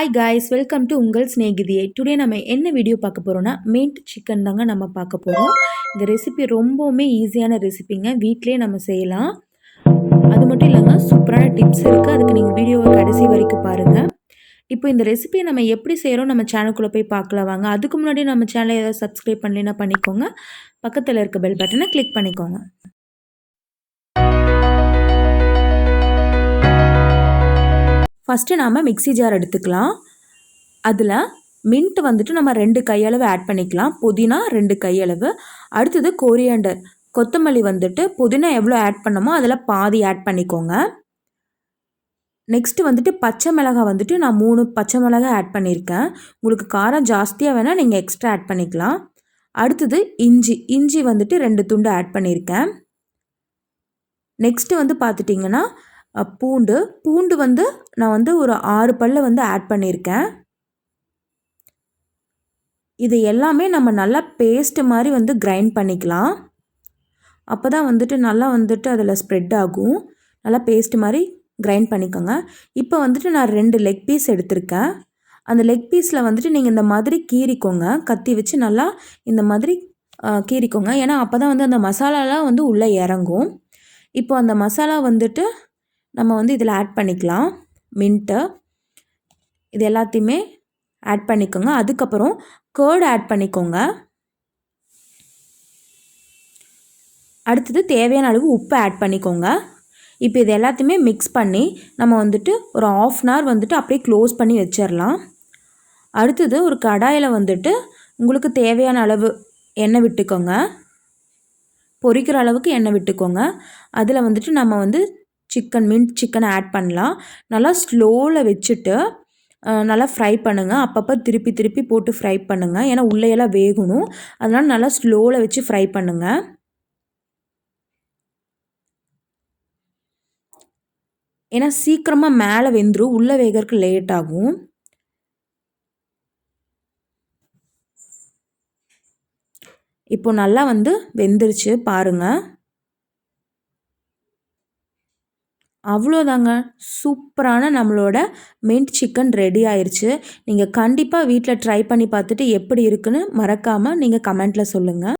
Hi guys, welcome to உங்கள் ஸ்நேகிதியை. Today நம்ம என்ன வீடியோ பார்க்க போகிறோன்னா மின்ட் சிக்கன் தாங்க நம்ம பார்க்க போகிறோம். இந்த ரெசிபி ரொம்பவுமே ஈஸியான ரெசிபிங்க, வீட்டிலே நம்ம செய்யலாம். அது மட்டும் இல்லைங்க, சூப்பரான டிப்ஸ் இருக்குது. அதுக்கு நீங்கள் வீடியோவை கடைசி வரைக்கும் பாருங்கள். இப்போ இந்த ரெசிபியை நம்ம எப்படி செய்கிறோம் நம்ம சேனலுக்குள்ளே போய் பார்க்கலாம் வாங்க. அதுக்கு முன்னாடி நம்ம சேனலை ஏதாவது சப்ஸ்கிரைப் பண்ணலைன்னா பண்ணிக்கோங்க. பக்கத்தில் இருக்க பெல் பட்டனை கிளிக் பண்ணிக்கோங்க. ஃபஸ்ட்டு நாம் மிக்ஸி ஜார் எடுத்துக்கலாம். அதில் மின்ட் வந்துட்டு நம்ம 2 கையளவு ஆட் பண்ணிக்கலாம். புதினா 2 கையளவு. அடுத்தது கொரியாண்டர், கொத்தமல்லி வந்துட்டு புதினா எவ்வளோ ஆட் பண்ணமோ அதில் பாதி ஆட் பண்ணிக்கோங்க. நெக்ஸ்ட்டு வந்துட்டு பச்சை மிளகாய் வந்துட்டு நான் 3 பச்சை மிளகாய் ஆட் பண்ணியிருக்கேன். உங்களுக்கு காரம் ஜாஸ்தியாக வேணால் நீங்கள் எக்ஸ்ட்ரா ஆட் பண்ணிக்கலாம். அடுத்தது இஞ்சி வந்துட்டு 2 துண்டு ஆட் பண்ணியிருக்கேன். நெக்ஸ்ட்டு வந்து பார்த்துட்டிங்கன்னா பூண்டு வந்து நான் வந்து ஒரு 6 பல்லு வந்து ஆட் பண்ணியிருக்கேன். இது எல்லாமே நம்ம நல்லா பேஸ்ட் மாதிரி வந்து கிரைண்ட் பண்ணிக்கலாம். அப்போ தான் வந்துட்டு நல்லா வந்துட்டு அதில் ஸ்ப்ரெட் ஆகும். நல்லா பேஸ்ட் மாதிரி கிரைண்ட் பண்ணிக்கோங்க. இப்போ வந்துட்டு நான் 2 லெக் பீஸ் எடுத்திருக்கேன். அந்த லெக் பீஸில் வந்துட்டு நீங்கள் இந்த மாதிரி கீறிக்கோங்க. கத்தி வச்சு நல்லா இந்த மாதிரி கீறிக்கோங்க. ஏன்னா அப்போ தான் வந்து அந்த மசாலாலாம் வந்து உள்ளே இறங்கும். இப்போ அந்த மசாலா வந்துட்டு நம்ம வந்து இதில் ஆட் பண்ணிக்கலாம். மின்ட்டு இது எல்லாத்தையுமே ஆட் பண்ணிக்கோங்க. அதுக்கப்புறம் கர்ட் ஆட் பண்ணிக்கோங்க. அடுத்தது தேவையான அளவு உப்பு ஆட் பண்ணிக்கோங்க. இப்போ இது எல்லாத்தையுமே மிக்ஸ் பண்ணி நம்ம வந்துட்டு ஒரு 1/2 hour வந்துட்டு அப்படியே க்ளோஸ் பண்ணி வச்சிடலாம். அடுத்தது ஒரு கடாயில் வந்துட்டு உங்களுக்கு தேவையான அளவு எண்ணெய் விட்டுக்கோங்க. பொரிக்கிற அளவுக்கு எண்ணெய் விட்டுக்கோங்க. அதில் வந்துட்டு நம்ம வந்து மின்ட் சிக்கனை ஆட் பண்ணலாம். நல்லா ஸ்லோவில் வச்சுட்டு நல்லா ஃப்ரை பண்ணுங்கள். அப்பப்போ திருப்பி போட்டு ஃப்ரை பண்ணுங்கள். ஏன்னா உள்ளேயெல்லாம் வேகணும். அதனால் நல்லா ஸ்லோவில் வச்சு ஃப்ரை பண்ணுங்கள். ஏன்னா சீக்கிரமாக மேலே வெந்துடும், உள்ளே வேகறதுக்கு லேட் ஆகும். இப்போ நல்லா வந்து வெந்துருச்சு பாருங்கள். அவ்வளோதாங்க, சூப்பரான நம்மளோட மின்ட் சிக்கன் ரெடி ஆயிடுச்சு. நீங்கள் கண்டிப்பாக வீட்டில் ட்ரை பண்ணி பார்த்துட்டு எப்படி இருக்குன்னு மறக்காமல் நீங்கள் கமெண்ட்டில் சொல்லுங்கள்.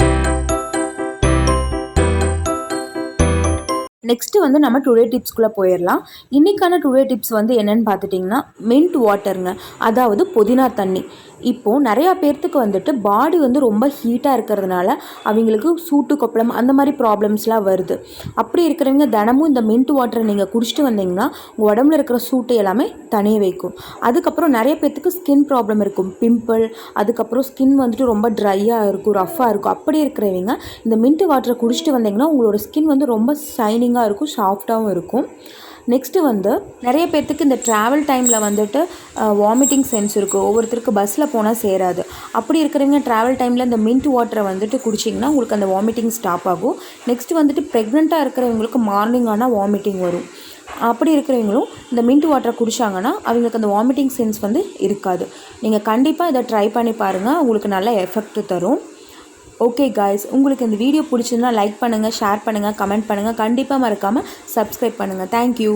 நெக்ஸ்ட்டு வந்து நம்ம டுடே டிப்ஸ்குள்ளே போயிடலாம். இன்றைக்கான டுடே டிப்ஸ் வந்து என்னென்னு பார்த்துட்டிங்கன்னா மின்ட் வாட்டருங்க, அதாவது புதினா தண்ணி. இப்போது நிறையா பேர்த்துக்கு வந்துட்டு பாடி வந்து ரொம்ப ஹீட்டாக இருக்கிறதுனால அவங்களுக்கு சூட்டு கொப்பளம் அந்த மாதிரி ப்ராப்ளம்ஸ்லாம் வருது. அப்படி இருக்கிறவங்க தினமும் இந்த மின்ட் வாட்டரை நீங்கள் குடிச்சிட்டு வந்தீங்கன்னா உங்கள் உடம்புல இருக்கிற சூட்டை எல்லாமே தனிய வைக்கும். அதுக்கப்புறம் நிறைய பேர்த்துக்கு ஸ்கின் ப்ராப்ளம் இருக்கும், பிம்பிள், அதுக்கப்புறம் ஸ்கின் வந்துட்டு ரொம்ப ட்ரையாக இருக்கும், ரஃப்பாக இருக்கும். அப்படி இருக்கிறவங்க இந்த மின்ட் வாட்டரை குடிச்சிட்டு வந்தீங்கன்னா உங்களோட ஸ்கின் வந்து ரொம்ப ஷைனிங்காக இருக்கும், சாஃப்டாகவும் இருக்கும். நெக்ஸ்ட்டு வந்து நிறைய பேர்த்துக்கு இந்த ட்ராவல் டைமில் வந்துட்டு வாமிட்டிங் சென்ஸ் இருக்கும். ஒவ்வொருத்தருக்கு பஸ்ஸில் போனால் சேராது. அப்படி இருக்கிறவங்க ட்ராவல் டைமில் இந்த மின்ட் வாட்டரை வந்துட்டு குடிச்சிங்கன்னா உங்களுக்கு அந்த வாமிட்டிங் ஸ்டாப் ஆகும். நெக்ஸ்ட்டு வந்துட்டு ப்ரெக்னெண்ட்டாக இருக்கிறவங்களுக்கு மார்னிங் ஆனால் வாமிட்டிங் வரும். அப்படி இருக்கிறவங்களும் இந்த மின்ட் வாட்டரை குடித்தாங்கன்னா அவங்களுக்கு அந்த வாமிட்டிங் சென்ஸ் வந்து இருக்காது. நீங்கள் கண்டிப்பாக இதை ட்ரை பண்ணி பாருங்கள், உங்களுக்கு நல்ல எஃபெக்ட் தரும். ஓகே காய்ஸ், உங்களுக்கு இந்த வீடியோ பிடிச்சிருந்தா லைக் பண்ணுங்கள், ஷேர் பண்ணுங்கள், கமெண்ட் பண்ணுங்கள். கண்டிப்பாக மறக்காமல் சப்ஸ்கிரைப் பண்ணுங்கள். தேங்க்யூ.